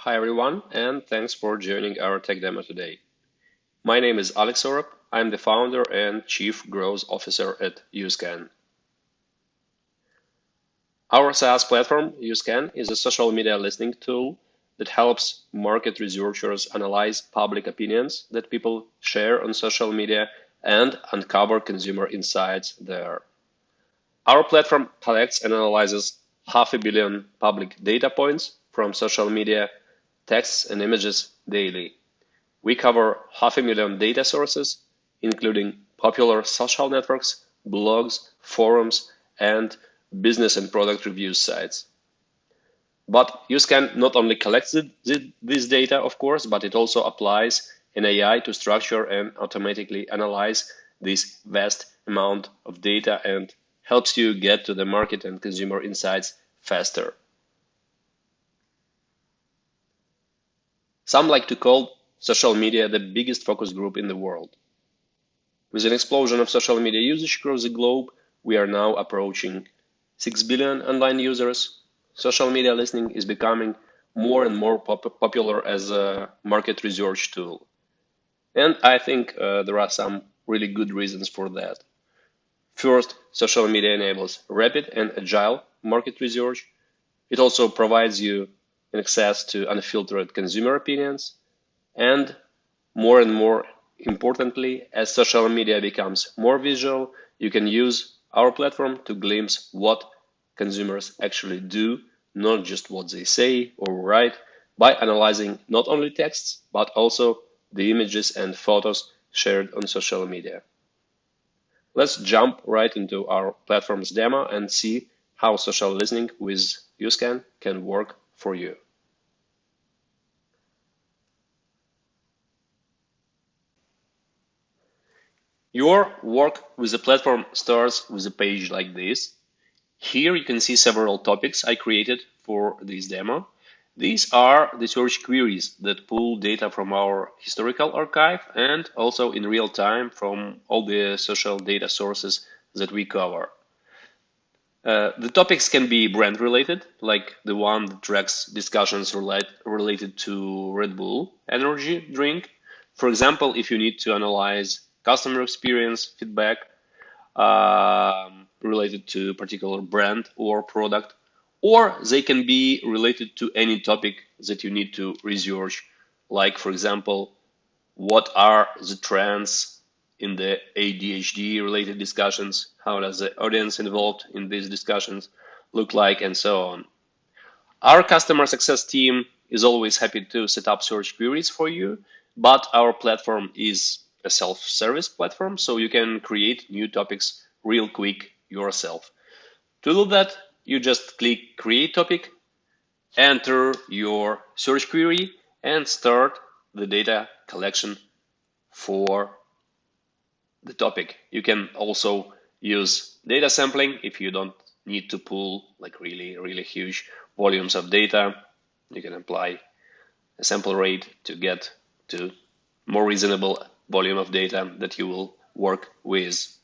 Hi everyone, and thanks for joining our tech demo today. My name is Alex Orap. I'm the founder and Chief Growth Officer at YouScan. Our SaaS platform, YouScan, is a social media listening tool that helps market researchers analyze public opinions that people share on social media and uncover consumer insights there. Our platform collects and analyzes 500,000,000 public data points from social media, texts, and images daily. We cover 500,000 data sources, including popular social networks, blogs, forums, and business and product review sites. But YouScan not only collects this data, of course, but it also applies an AI to structure and automatically analyze this vast amount of data and helps you get to the market and consumer insights faster. Some like to call social media the biggest focus group in the world. With an explosion of social media usage across the globe, we are now approaching 6 billion online users. Social media listening is becoming more and more popular as a market research tool. And I think there are some really good reasons for that. First, social media enables rapid and agile market research. It also provides you access to unfiltered consumer opinions. And more importantly, as social media becomes more visual, you can use our platform to glimpse what consumers actually do, not just what they say or write, by analyzing not only texts, but also the images and photos shared on social media. Let's jump right into our platform's demo and see how social listening with YouScan can work for you. Your work with the platform starts with a page like this. Here you can see several topics I created for this demo. These are the search queries that pull data from our historical archive and also in real time from all the social data sources that we cover. The topics can be brand related, like the one that tracks discussions related to Red Bull energy drink. For example, if you need to analyze customer experience feedback related to a particular brand or product, or they can be related to any topic that you need to research, like, for example, what are the trends in the ADHD related discussions, how does the audience involved in these discussions look like, and so on. Our customer success team is always happy to set up search queries for you, but our platform is a self-service platform, so you can create new topics real quick yourself. To do that, you just click Create Topic, enter your search query, and start the data collection for the topic. You can also use data sampling if you don't need to pull like really huge volumes of data. You can apply a sample rate to get to more reasonable volume of data that you will work with.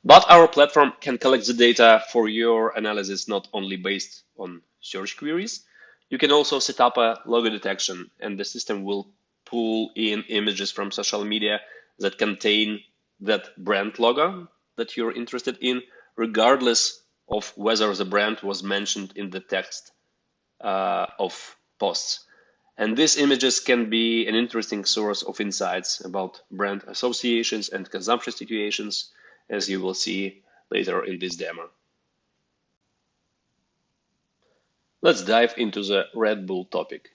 But our platform can collect the data for your analysis not only based on search queries. You can also set up a logo detection, and the system will pull in images from social media that contain that brand logo that you're interested in, regardless of whether the brand was mentioned in the text of posts. And these images can be an interesting source of insights about brand associations and consumption situations, as you will see later in this demo. Let's dive into the Red Bull topic.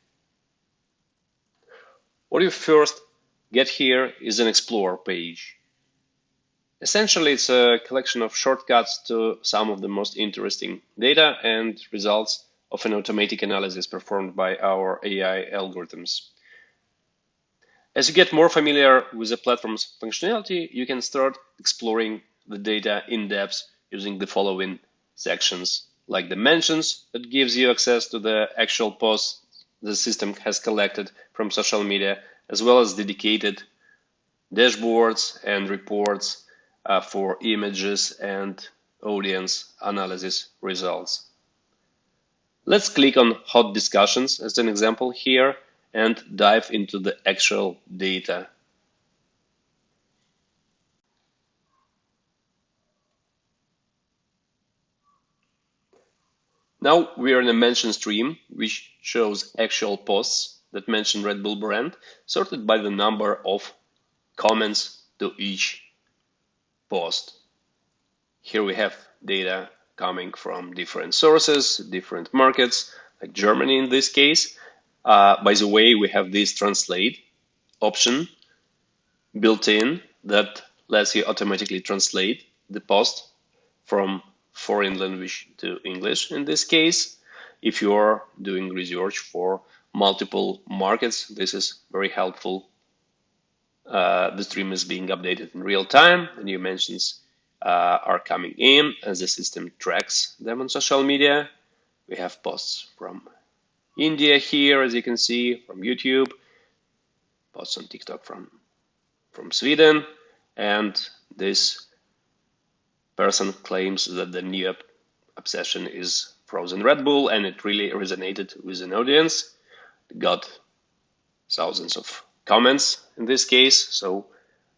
What you first get here is an Explore page. Essentially, it's a collection of shortcuts to some of the most interesting data and results of an automatic analysis performed by our AI algorithms. As you get more familiar with the platform's functionality, you can start exploring the data in depth using the following sections, like the mentions that gives you access to the actual posts the system has collected from social media, as well as dedicated dashboards and reports for images and audience analysis results. Let's click on hot discussions as an example here and dive into the actual data. Now we are in a mention stream, which shows actual posts that mention Red Bull brand, sorted by the number of comments to each post. Here we have data coming from different sources, different markets, like Germany in this case. By the way, we have this translate option built in that lets you automatically translate the post from foreign language to English in this case. If you are doing research for multiple markets, this is very helpful. The stream is being updated in real time. The new mentions are coming in as the system tracks them on social media. We have posts from India here, as you can see, from YouTube, posts on TikTok from Sweden, and this person claims that the new obsession is frozen Red Bull, and it really resonated with an audience. It got thousands of comments in this case, so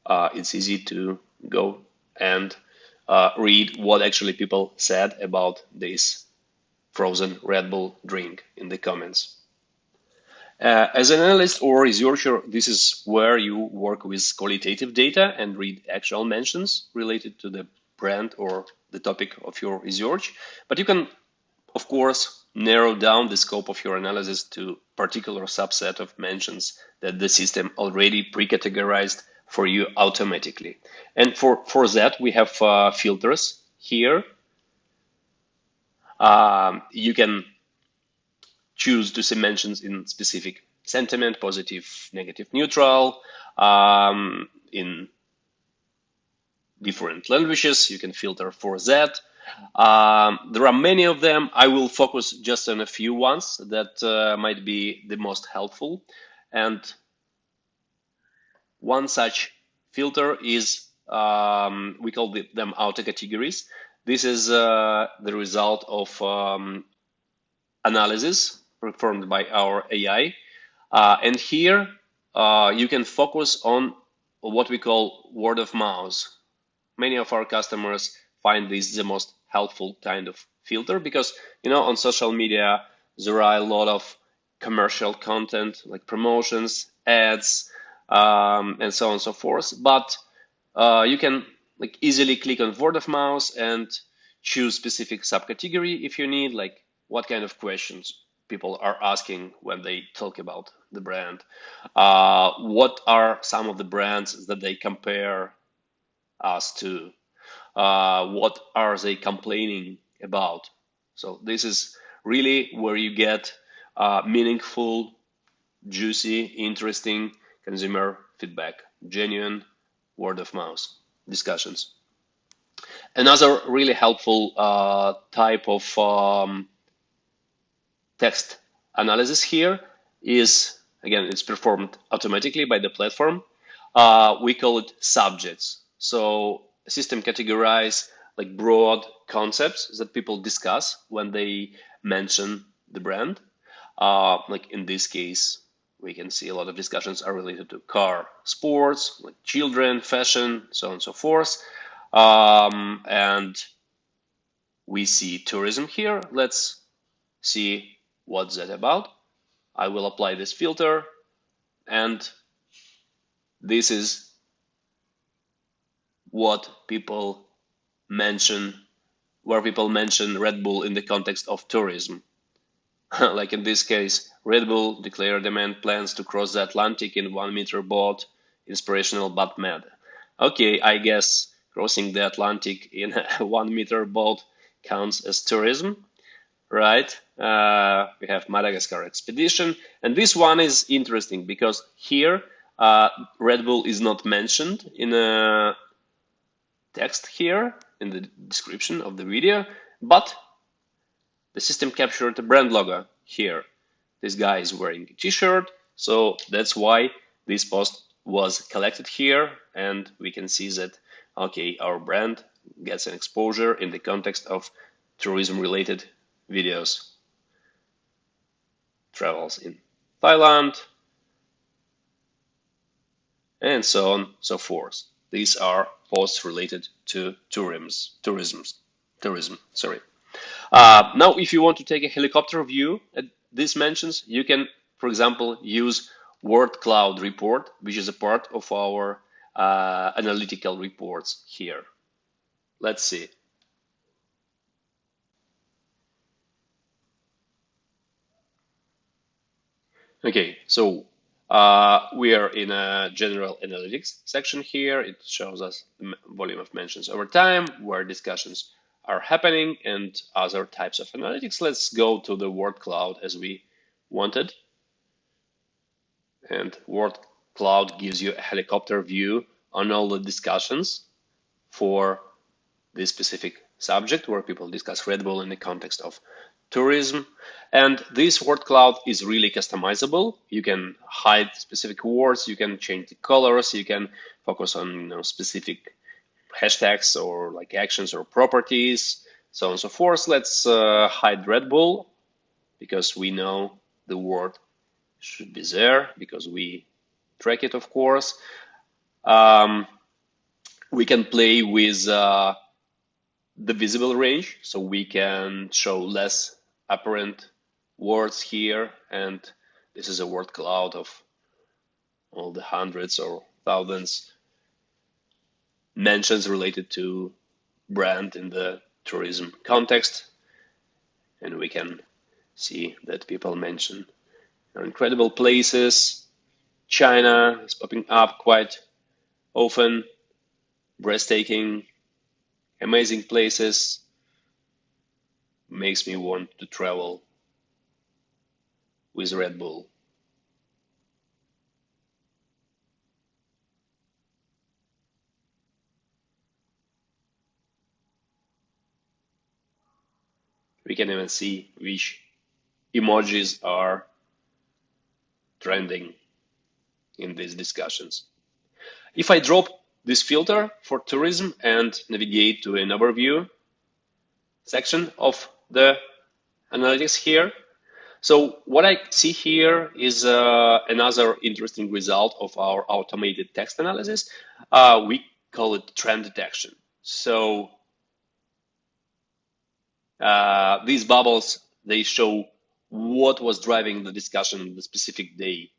it's easy to go and read what actually people said about this frozen Red Bull drink in the comments. As an analyst or researcher, this is where you work with qualitative data and read actual mentions related to the brand or the topic of your research. But you can, of course, narrow down the scope of your analysis to a particular subset of mentions that the system already pre-categorized for you automatically. And for that, we have filters here. You can choose to see mentions in specific sentiment, positive, negative, neutral, in different languages. You can filter for that. There are many of them. I will focus just on a few ones that might be the most helpful. And one such filter is, we call them auto categories. This is the result of analysis performed by our AI. And here you can focus on what we call word of mouth. Many of our customers find this the most helpful kind of filter because, on social media, there are a lot of commercial content like promotions, ads, and so on and so forth. But you can easily click on word of mouth and choose specific subcategory if you need, like what kind of questions people are asking when they talk about the brand. What are some of the brands that they compare us to? What are they complaining about? So this is really where you get meaningful, juicy, interesting consumer feedback, genuine word of mouth discussions. Another really helpful type of text analysis here is, again, it's performed automatically by the platform. We call it subjects. So the system categorize like broad concepts that people discuss when they mention the brand. Like in this case, we can see a lot of discussions are related to car, sports, like children, fashion, so on and so forth. And we see tourism here. Let's see what's that about. I will apply this filter, and this is what people mention, where people mention Red Bull in the context of tourism. Like in this case, Red Bull declared demand plans to cross the Atlantic in 1-meter boat, inspirational but mad. Okay, I guess crossing the Atlantic in a 1-meter boat counts as tourism, right? We have Madagascar expedition, and this one is interesting because here Red Bull is not mentioned in a text here in the description of the video, but the system captured the brand logo here. This guy is wearing a t-shirt, so that's why this post was collected here, and we can see that, okay, our brand gets an exposure in the context of tourism-related videos. travels in Thailand, and so on, so forth. These are posts related to tourism. Sorry. Now, if you want to take a helicopter view at these mentions, you can, for example, use word cloud report, which is a part of our analytical reports here. Let's see. Okay, so we are in a general analytics section here. It shows us the volume of mentions over time, where discussions are happening, and other types of analytics. Let's go to the word cloud as we wanted. And word cloud gives you a helicopter view on all the discussions for this specific subject where people discuss Red Bull in the context of tourism. And this word cloud is really customizable. You can hide specific words, you can change the colors, you can focus on specific hashtags or like actions or properties, so on and so forth. Let's hide Red Bull because we know the word should be there because we track it, of course. We can play with the visible range, so we can show less apparent words here, and this is a word cloud of all the hundreds or thousands mentions related to brand in the tourism context, and we can see that people mention incredible places. China is popping up quite often, breathtaking, amazing places, makes me want to travel with Red Bull. We can even see which emojis are trending in these discussions. If I drop this filter for tourism and navigate to an overview section of the analytics here, so what I see here is another interesting result of our automated text analysis. We call it trend detection. So these bubbles, they show what was driving the discussion on the specific day.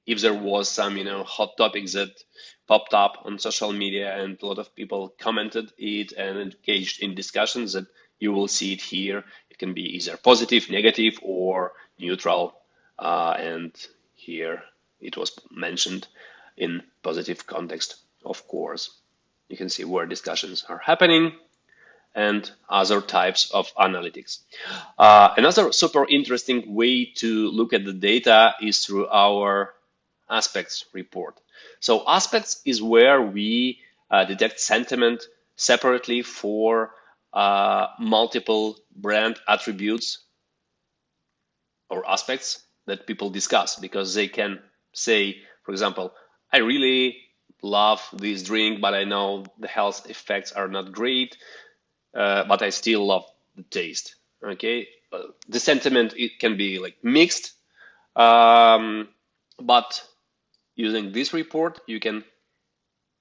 If there was some, hot topics that popped up on social media and a lot of people commented it and engaged in discussions, that you will see it here. It can be either positive, negative, or neutral. And here it was mentioned in positive context, of course. You can see where discussions are happening and other types of analytics. Another super interesting way to look at the data is through our aspects report. So aspects is where we detect sentiment separately for multiple brand attributes or aspects that people discuss, because they can say, for example, I really love this drink, but I know the health effects are not great, but I still love the taste. Okay, the sentiment, it can be like mixed, but using this report, you can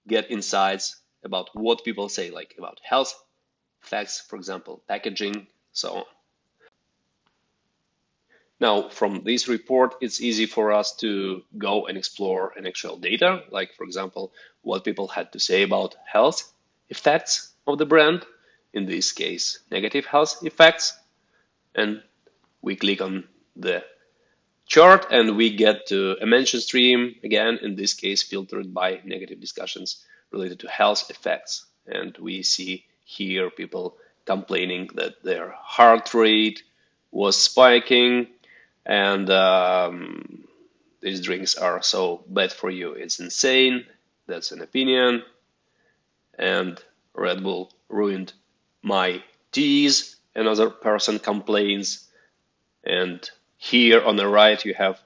get insights about what people say, like about health facts, for example, packaging, so on. Now, from this report, it's easy for us to go and explore an actual data, like, for example, what people had to say about health effects of the brand, in this case, negative health effects. And we click on the chart and we get to a mention stream, again, in this case, filtered by negative discussions related to health effects. And we see here people complaining that their heart rate was spiking and these drinks are so bad for you. It's insane. That's an opinion. And Red Bull ruined my teas. Another person complains. And here on the right, you have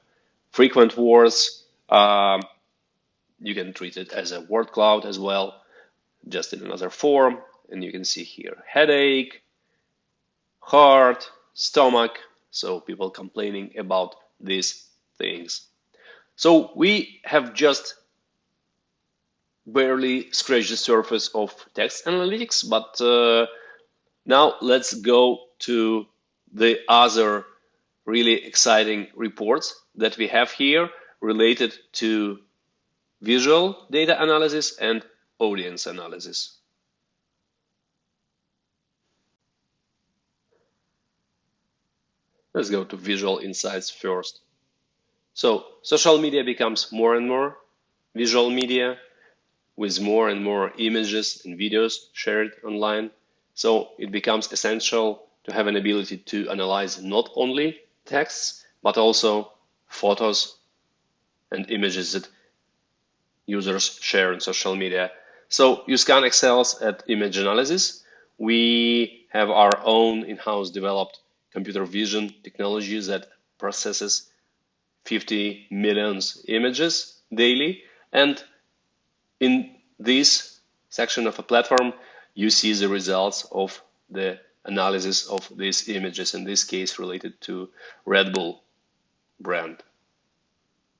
frequent words. You can treat it as a word cloud as well, just in another form. And you can see here headache, heart, stomach. So people complaining about these things. So we have just barely scratched the surface of text analytics, but now let's go to the other really exciting reports that we have here related to visual data analysis and audience analysis. Let's go to visual insights first. So social media becomes more and more visual media with more and more images and videos shared online. So it becomes essential to have an ability to analyze not only texts, but also photos and images that users share on social media. So YouScan excels at image analysis. We have our own in-house developed computer vision technology that processes 50 million images daily. And in this section of a platform, you see the results of the analysis of these images, in this case related to Red Bull brand.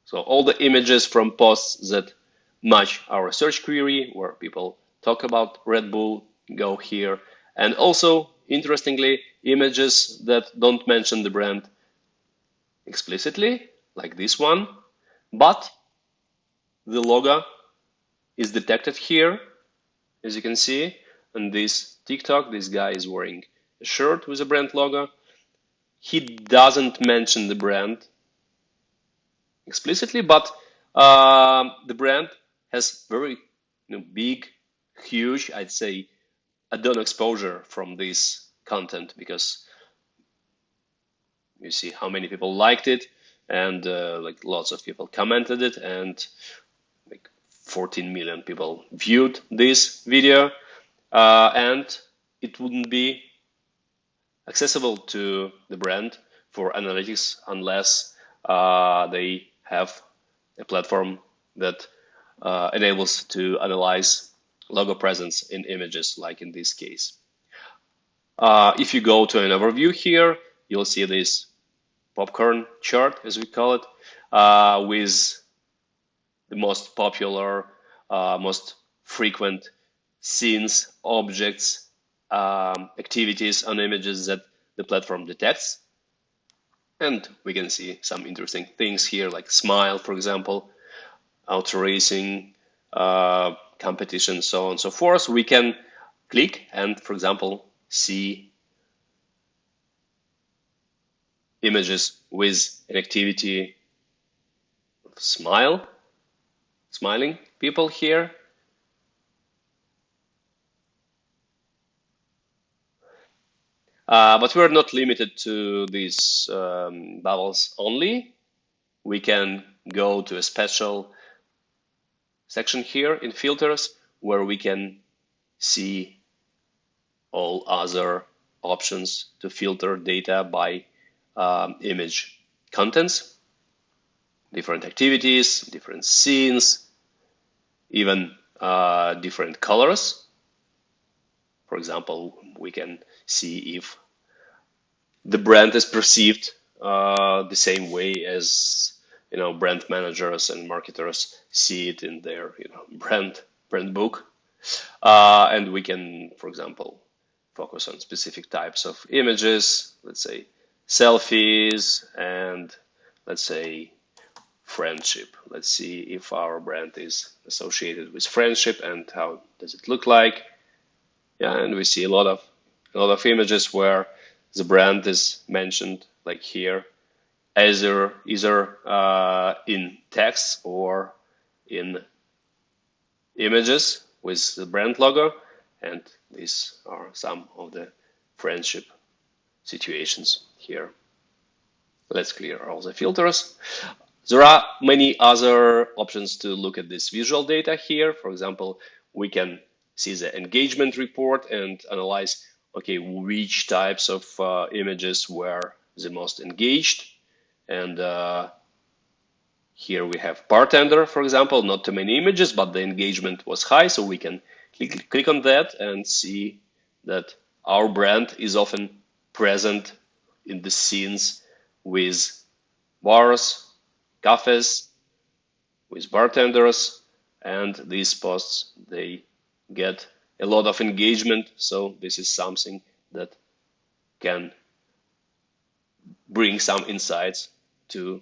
So all the images from posts that match our search query where people talk about Red Bull go here. And also, interestingly, images that don't mention the brand explicitly, like this one, but the logo is detected here, as you can see. On this TikTok, this guy is wearing a shirt with a brand logo. He doesn't mention the brand explicitly, but the brand has very big, huge, I'd say, add-on exposure from this content, because you see how many people liked it, and like lots of people commented it, and like 14 million people viewed this video, and it wouldn't be accessible to the brand for analytics unless they have a platform that enables to analyze logo presence in images, like in this case. If you go to an overview here, you'll see this popcorn chart, as we call it, with the most popular, most frequent scenes, objects, activities on images that the platform detects. And we can see some interesting things here, like smile, for example, auto racing, competition, so on and so forth. We can click and, for example, see images with an activity of smiling people here. But we're not limited to these bubbles only. We can go to a special section here in filters where we can see all other options to filter data by image contents, different activities, different scenes, even different colors. For example, we can see if the brand is perceived the same way as brand managers and marketers see it in their brand book, and we can, for example, focus on specific types of images, let's say selfies, and let's say friendship. Let's see if our brand is associated with friendship and how does it look like. Yeah, and we see a lot of images where the brand is mentioned, like here, either in text or in images with the brand logo. And these are some of the friendship situations here. Let's clear all the filters. There are many other options to look at this visual data here. For example, we can see the engagement report and analyze, okay, which types of images were the most engaged. And here we have bartender, for example, not too many images, but the engagement was high. So we can click on that and see that our brand is often present in the scenes with bars, cafes with bartenders, and these posts, they get a lot of engagement. So this is something that can bring some insights to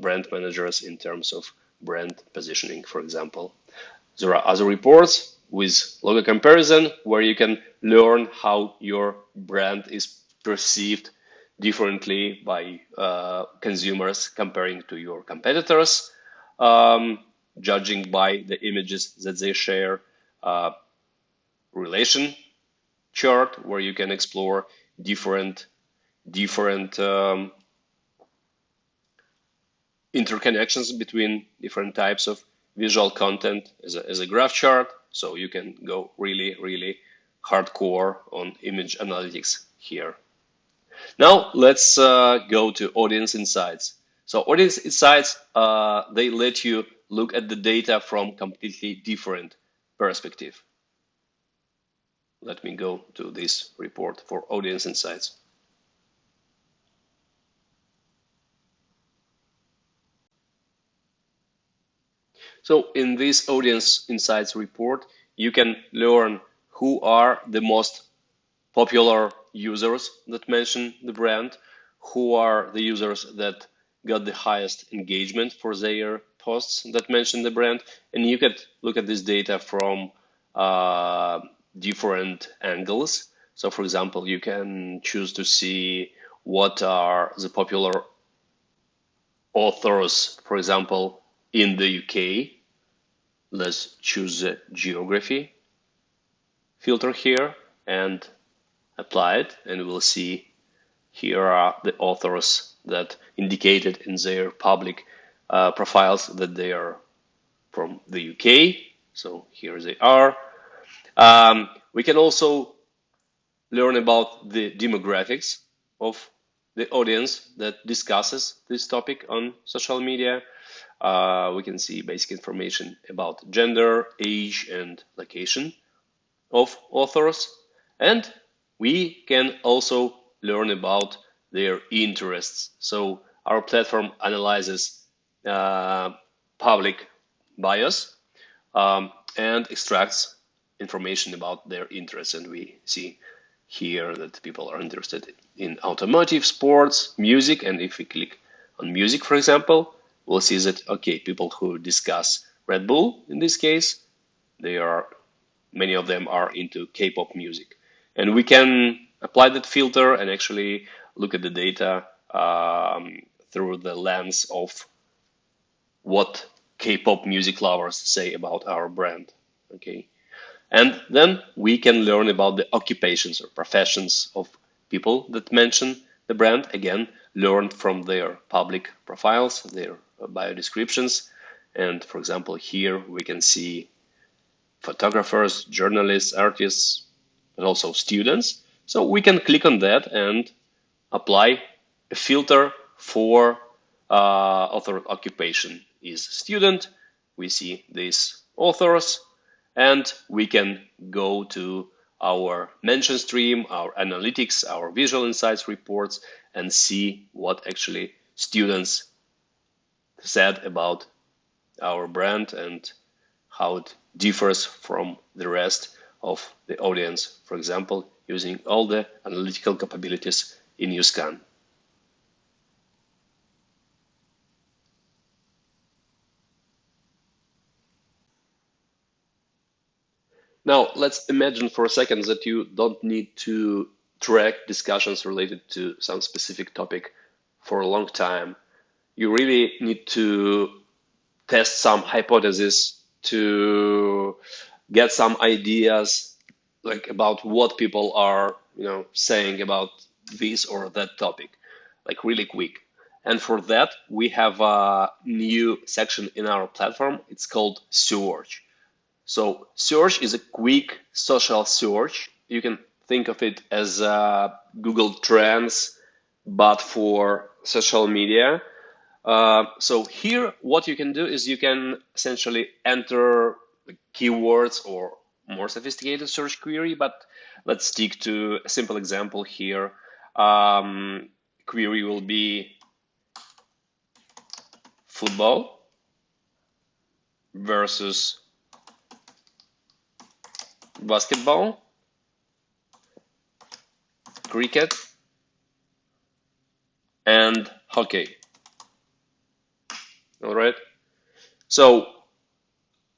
brand managers in terms of brand positioning, for example. There are other reports with logo comparison where you can learn how your brand is perceived differently by consumers comparing to your competitors, judging by the images that they share, relation chart where you can explore different interconnections between different types of visual content as a graph chart. So you can go really hardcore on image analytics here. Now let's go to audience insights. So audience insights, they let you look at the data from completely different perspective. Let me go to this report for audience insights. So in this audience insights report, you can learn who are the most popular users that mention the brand, who are the users that got the highest engagement for their posts that mention the brand, and you could look at this data from different angles. So for example, you can choose to see what are the popular authors, for example, in the UK. Let's choose the geography filter here and apply it, and we'll see here are the authors that indicated in their public profiles that they are from the UK. So here they are. We can also learn about the demographics of the audience that discusses this topic on social media. We can see basic information about gender, age, and location of authors. And we can also learn about their interests. So our platform analyzes public bias and extracts information about their interests. And we see here that people are interested in automotive, sports, music. And if we click on music, for example, we'll see that, okay, people who discuss Red Bull, in this case, many of them are into K-pop music. And we can apply that filter and actually look at the data through the lens of what K-pop music lovers say about our brand. Okay. And then we can learn about the occupations or professions of people that mention the brand. Again, learn from their public profiles, their bio descriptions. And for example, here we can see photographers, journalists, artists, and also students. So we can click on that and apply a filter for author occupation is student. We see these authors, and we can go to our mention stream, our analytics, our visual insights reports, and see what actually students said about our brand and how it differs from the rest of the audience, for example, using all the analytical capabilities in YouScan. Now, let's imagine for a second that you don't need to track discussions related to some specific topic for a long time. You really need to test some hypotheses to get some ideas like about what people are saying about this or that topic, like really quick. And for that we have a new section in our platform. It's called search. So search is a quick social search. You can think of it as Google Trends but for social media. So here, what you can do is you can essentially enter keywords or more sophisticated search query, but let's stick to a simple example here. Query will be football versus basketball, cricket, and hockey. All right. So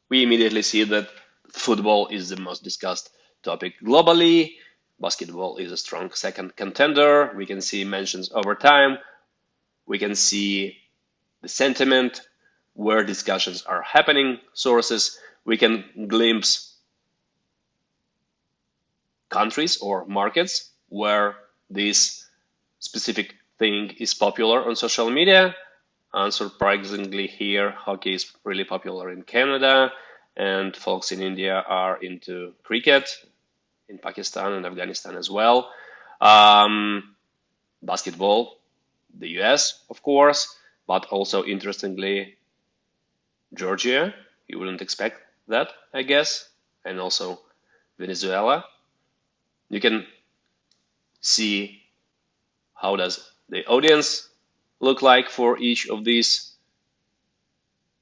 we immediately see that football is the most discussed topic globally. Basketball is a strong second contender. We can see mentions over time. We can see the sentiment, where discussions are happening, sources. We can glimpse countries or markets where this specific thing is popular on social media. Unsurprisingly, here, hockey is really popular in Canada, and folks in India are into cricket, in Pakistan and Afghanistan as well. Basketball, the US, of course, but also interestingly, Georgia. You wouldn't expect that, I guess, and also Venezuela. You can see how does the audience look like for each of these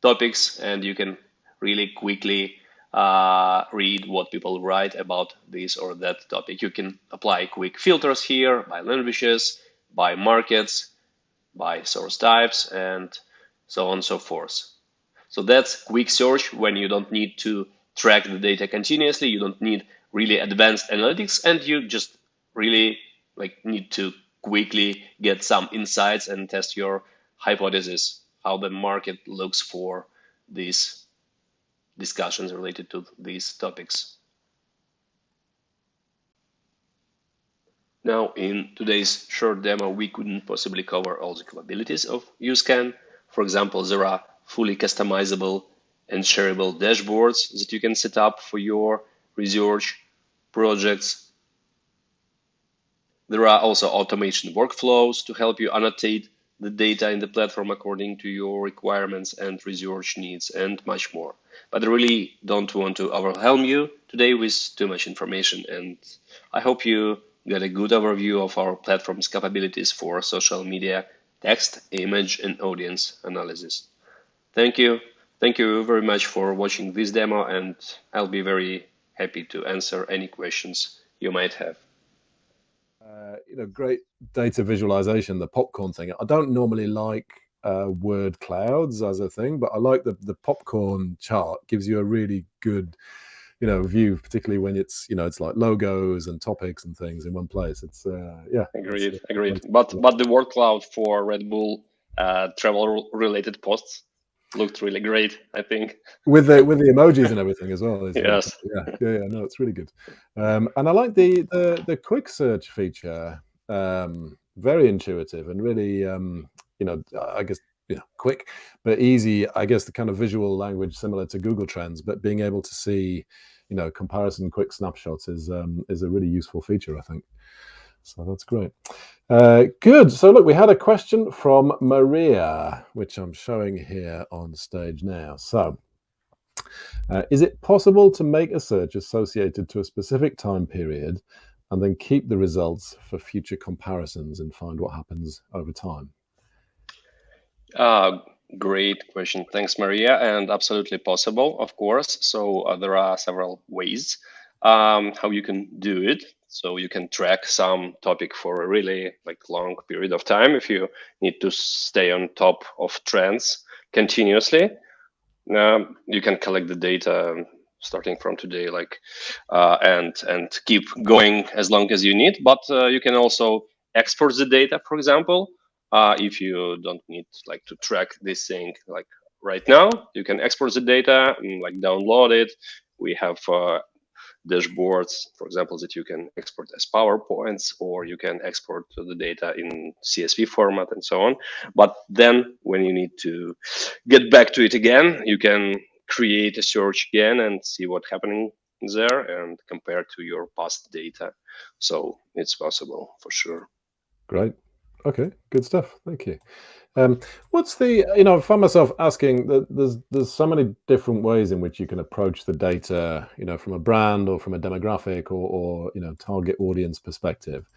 topics, and you can really quickly read what people write about this or that topic. You can apply quick filters here by languages, by markets, by source types, and so on and so forth. So that's quick search when you don't need to track the data continuously. You don't need really advanced analytics, and you just really need to quickly get some insights and test your hypothesis, how the market looks for these discussions related to these topics. Now, in today's short demo, we couldn't possibly cover all the capabilities of YouScan. For example, there are fully customizable and shareable dashboards that you can set up for your research projects. There are also automation workflows to help you annotate the data in the platform according to your requirements and research needs, and much more. But I really don't want to overwhelm you today with too much information, and I hope you get a good overview of our platform's capabilities for social media, text, image, and audience analysis. Thank you. Thank you very much for watching this demo, and I'll be very happy to answer any questions you might have. Great data visualization, the popcorn thing. I don't normally like word clouds as a thing, but I like the popcorn chart. Gives you a really good view, particularly when it's like logos and topics and things in one place. It's Agreed. But the word cloud for Red Bull travel related posts looked really great, I think. With the emojis and everything as well. Yes. Yeah. No, it's really good. And I like the quick search feature. Very intuitive and really, I guess, quick but easy. I guess the kind of visual language similar to Google Trends, but being able to see, comparison quick snapshots is a really useful feature, I think. So that's great. Good. So look, we had a question from Maria, which I'm showing here on stage now. So is it possible to make a search associated to a specific time period and then keep the results for future comparisons and find what happens over time? Great question. Thanks, Maria. And absolutely possible, of course. So there are several ways how you can do it. So you can track some topic for a really long period of time if you need to stay on top of trends continuously. You can collect the data starting from today, and keep going as long as you need. But you can also export the data, for example. If you don't need to track this thing right now, you can export the data and download it. We have dashboards, for example, that you can export as PowerPoints, or you can export the data in CSV format and so on. But then when you need to get back to it again, you can create a search again and see what's happening there and compare to your past data. So it's possible for sure. Great. Okay, good stuff. Thank you. What's the, I find myself asking that there's so many different ways in which you can approach the data, from a brand or from a demographic or target audience perspective.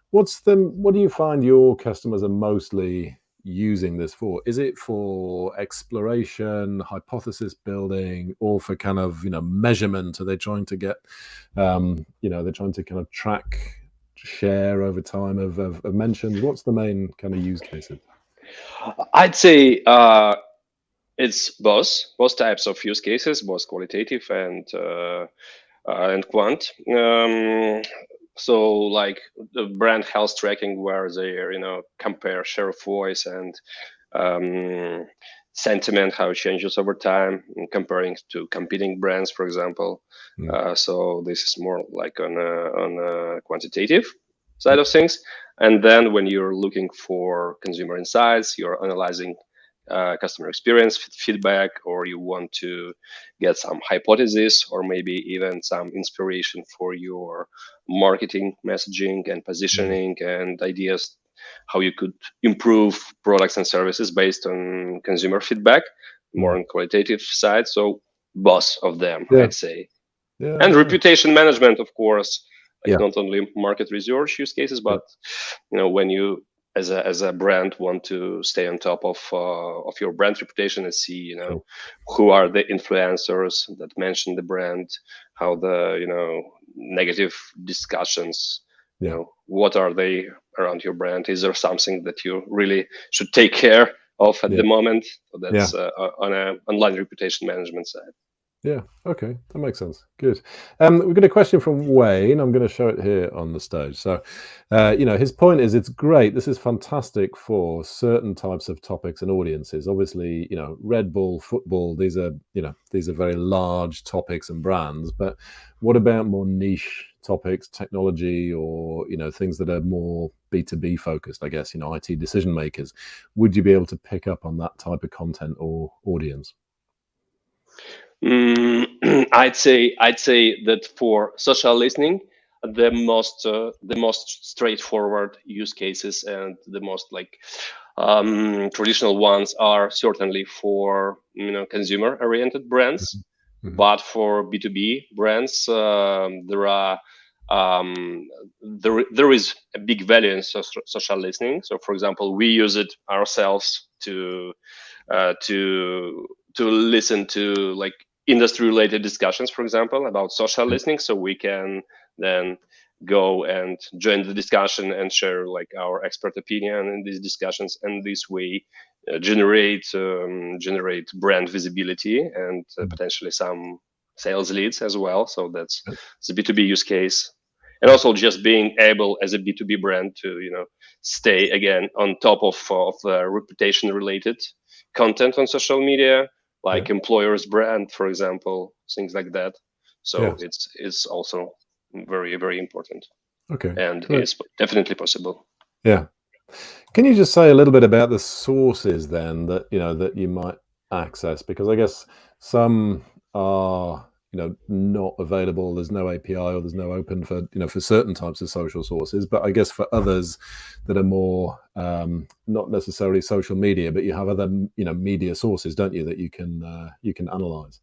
What do you find your customers are mostly, using this for? Is it for exploration, hypothesis building, or for kind of, measurement? Are they trying to get, they're trying to kind of track share over time of mentions? What's the main kind of use cases? I'd say it's both types of use cases, both qualitative and quant. So like the brand health tracking, where they compare share of voice and um, sentiment, how it changes over time, comparing to competing brands, for example. Mm, So this is more like on a quantitative side yep, of things. And then when you're looking for consumer insights, you're analyzing customer experience feedback, or you want to get some hypothesis or maybe even some inspiration for your marketing messaging and mm, positioning and ideas how you could improve products and services based on consumer feedback, more mm. on qualitative side. So both of them, Yeah, I'd say. yeah, And yeah, reputation management, of course, like yeah, not only market research use cases, yeah, but when you as a brand want to stay on top of your brand reputation and see sure. who are the influencers that mention the brand, how the negative discussions, Yeah, what are they around your brand, is there something that you really should take care of at yeah, the moment. So yeah. that's on a online reputation management side. Yeah. Okay, that makes sense. Good. We've got a question from Wayne. I'm going to show it here on the stage. So, his point is, it's great. This is fantastic for certain types of topics and audiences. Obviously, Red Bull, football. These are very large topics and brands. But what about more niche topics, technology, or things that are more B2B focused? I guess IT decision makers. Would you be able to pick up on that type of content or audience? I'd say that for social listening, the most straightforward use cases and the most like traditional ones are certainly for consumer oriented brands. Mhm. Mhm. But for B2B brands, um, there is a big value in social listening. So, for example, we use it ourselves to listen to like industry related discussions, for example, about social Yeah. listening, so we can then go and join the discussion and share like our expert opinion in these discussions, and this way generate brand visibility and Mm. potentially some sales leads as well. So that's Yeah. the B2B use case. And Yeah. also just being able as a B2B brand to stay again on top of reputation related content on social media, Yeah. like employers brand, for example, things like that. Yeah. So it's also very, very important Okay. and Great. is definitely possible. Yeah. Can you just say a little bit about the sources then that you might access? Because I guess some are, not available. There's no API or there's no open for certain types of social sources. But I guess for others that are more not necessarily social media, but you have other media sources, don't you, that you can analyze?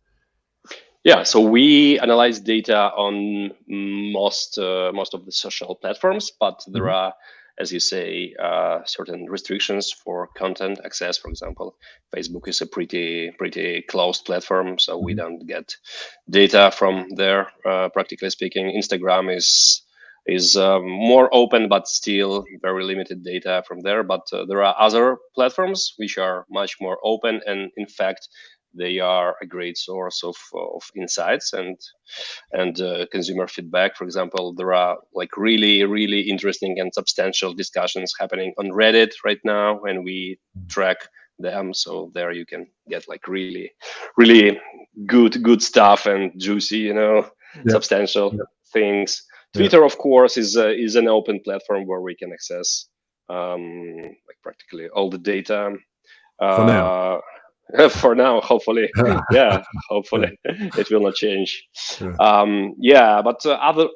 Yeah, so we analyze data on most of the social platforms, but there Hmm. are, as you say, certain restrictions for content access. For example, Facebook is a pretty closed platform, so we Hmm. don't get data from there. Practically speaking, Instagram is more open, but still very limited data from there. But there are other platforms which are much more open, and in fact, they are a great source of insights and consumer feedback. For example, there are like really, really interesting and substantial discussions happening on Reddit right now, and we track them. So there you can get like really, really good stuff and juicy, Yeah. substantial Yeah. things. Yeah. Twitter, of course, is an open platform where we can access like practically all the data. For now. Uh, for now, hopefully, yeah, Yeah. hopefully it will not change. Yeah. Yeah, but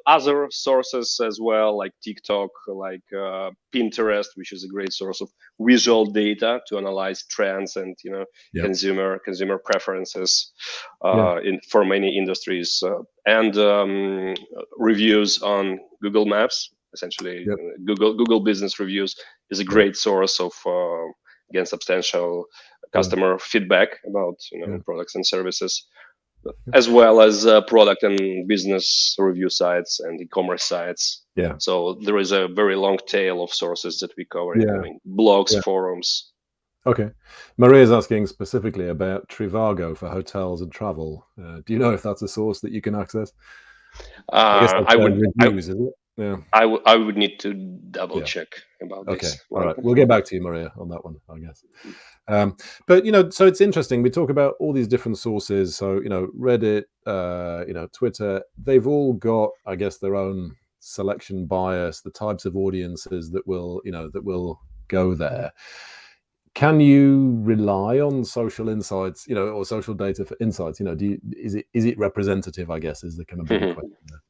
other sources as well, like TikTok, like Pinterest, which is a great source of visual data to analyze trends and Yeah. consumer preferences Yeah. in for many industries, and reviews on Google Maps. Essentially, Yeah. Google Business Reviews is a Yeah. great source of gain substantial Yeah. customer feedback about Yeah. products and services, Yeah. as well as product and business review sites and e-commerce sites. Yeah. So there is a very long tail of sources that we cover, Yeah. including blogs, Yeah. forums. Okay. Maria's asking specifically about Trivago for hotels and travel. Do you know if that's a source that you can access? I guess Uh, that's I would I, reviews, is it? Yeah. I would need to double Yeah. check about Okay. this All one. right. We'll get back to you, Maria, on that one, I guess. But so it's interesting. We talk about all these different sources. So Reddit, Twitter. They've all got, I guess, their own selection bias, the types of audiences that will go there. Can you rely on social insights, or social data for insights? Is it representative? I guess is the kind of bigger question there.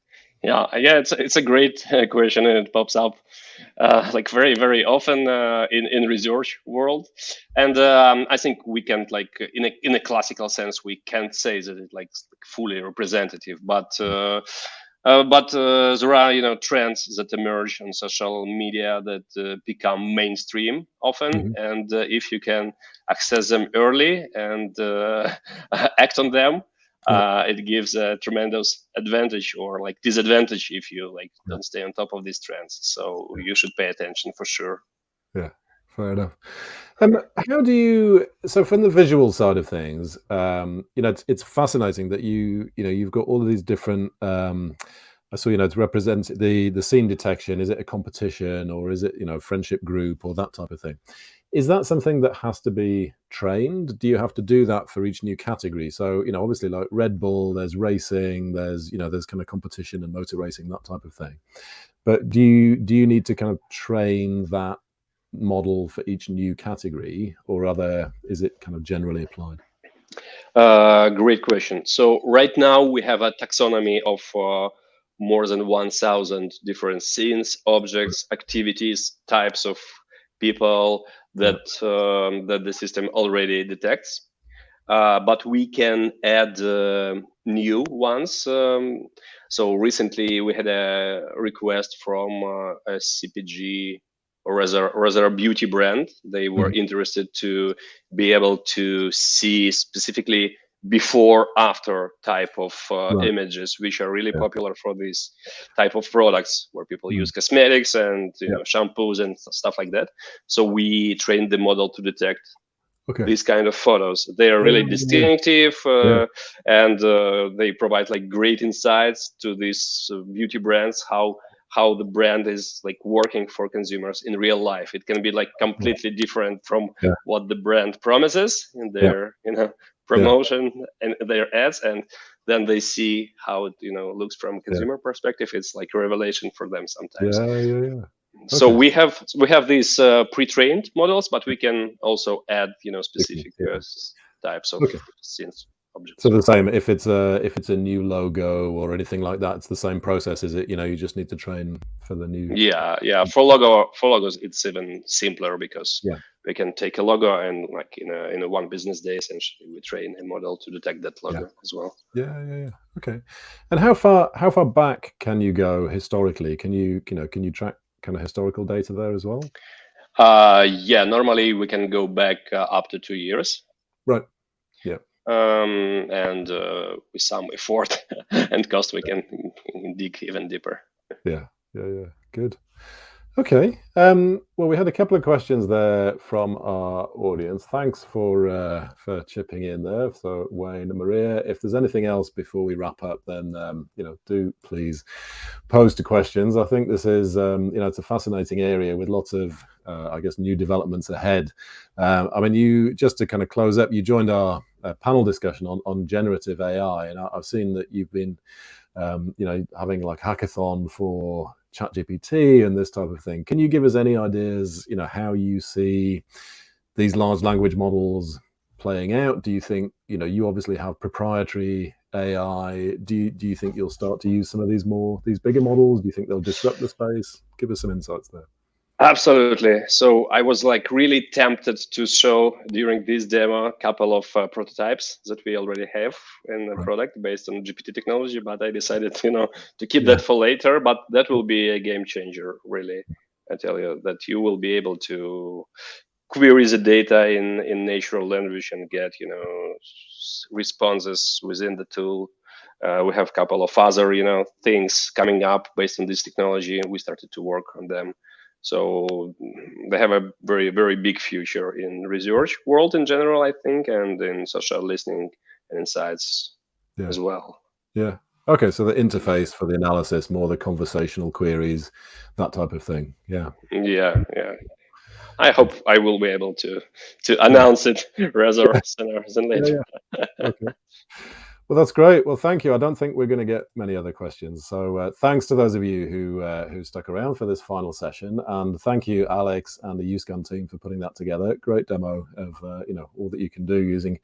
Yeah, it's a great question, and it pops up like very very often in research world. And I think we can't like in a classical sense we can't say that it's like fully representative, but there are trends that emerge on social media that become mainstream often, Mhm. and if you can access them early and act on them, Yeah, it gives a tremendous advantage or like disadvantage if you like yeah, don't stay on top of these trends. So yeah, you should pay attention for sure. yeah. Fair enough. How do you? So from the visual side of things, it's fascinating that you've got all of these different. I saw, to represent the scene detection. Is it a competition or is it friendship group or that type of thing? Is that something that has to be trained? Do you have to do that for each new category? So obviously, like Red Bull, there's racing, there's kind of competition and motor racing, that type of thing. But do you need to kind of train that model for each new category, or is it kind of generally applied? Great question. So right now we have a taxonomy of more than 1,000 different scenes, objects, activities, types of people Yeah. that the system already detects. But we can add new ones. So recently we had a request from a CPG, or rather a beauty brand. They were Mhm. interested to be able to see specifically before after type of Right. images, which are really Yeah. popular for this type of products where people Mm. use cosmetics and Yeah. shampoos and stuff like that. So we trained the model to detect Okay. these kind of photos. They are Yeah. really Yeah. distinctive, Yeah. and they provide like great insights to these beauty brands, how the brand is like working for consumers in real life. It can be like Yeah. completely different from Yeah. what the brand promises in Yeah. their Yeah. promotion and their ads, and then they see how it looks from a Yeah. consumer perspective. It's like a revelation for them sometimes. Yeah. Yeah. Yeah. So Okay. we have these pre-trained models, but we can also add specific Yeah. types of Okay. scenes So objects. the same if it's a new logo or anything like that, it's the same process, is it? You just need to train for the new. Yeah. For logos, it's even simpler because Yeah. we can take a logo and like in a one business day, essentially, we train a model to detect that Yeah. logo as well. Yeah. Yeah. Yeah. Okay. And how far back can you go historically? Can you track kind of historical data there as well? Yeah, normally we can go back up to 2 years, Right. Yeah. and with some effort and cost, we can dig even deeper. Yeah. Yeah. Yeah. Good. Okay. Well, we had a couple of questions there from our audience. Thanks for chipping in there. So, Wayne and Maria, if there's anything else before we wrap up, then do please pose the questions. I think this is it's a fascinating area with lots of I guess new developments ahead. I mean, you just to kind of close up, you joined our panel discussion on generative AI, and I've seen that you've been having like hackathon for ChatGPT and this type of thing. Can you give us any ideas, how you see these large language models playing out? Do you think, you obviously have proprietary AI. Do you think you'll start to use some of these bigger models? Do you think they'll disrupt the space? Give us some insights there. Absolutely. So I was like really tempted to show during this demo a couple of prototypes that we already have in the Right. product based on GPT technology, but I decided, to keep Yeah. that for later. But that will be a game changer, really. I tell you that you will be able to query the data in natural language and get responses within the tool. We have a couple of other things coming up based on this technology, and we started to work on them. So they have a very, very big future in research world in general, I think, and in social listening and insights Yeah. as well. Yeah. Okay. So the interface for the analysis, more the conversational queries, that type of thing. Yeah. Yeah, yeah. I Good. hope I will be able to Yeah. announce it rather sooner than Yeah. later. Yeah. Okay. Well, that's great. Well, thank you. I don't think we're going to get many other questions. So thanks to those of you who stuck around for this final session, and thank you, Alex, and the YouScan team for putting that together. Great demo of all that you can do using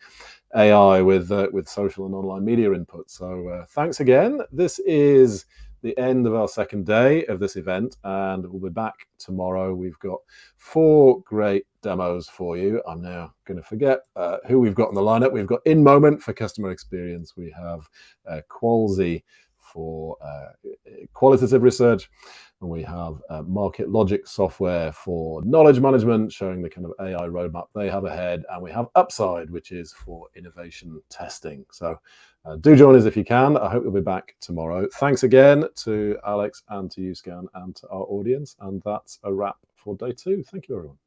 AI with social and online media input. So thanks again. This is the end of our second day of this event, and we'll be back tomorrow. We've got 4 great demos for you. I'm now going to forget who we've got on the lineup. We've got In Moment for customer experience. We have Qualzy for qualitative research. And we have Market Logic software for knowledge management, showing the kind of AI roadmap they have ahead. And we have Upside, which is for innovation testing. So do join us if you can. I hope you'll be back tomorrow. Thanks again to Alex and to YouScan and to our audience. And that's a wrap for day 2. Thank you, everyone.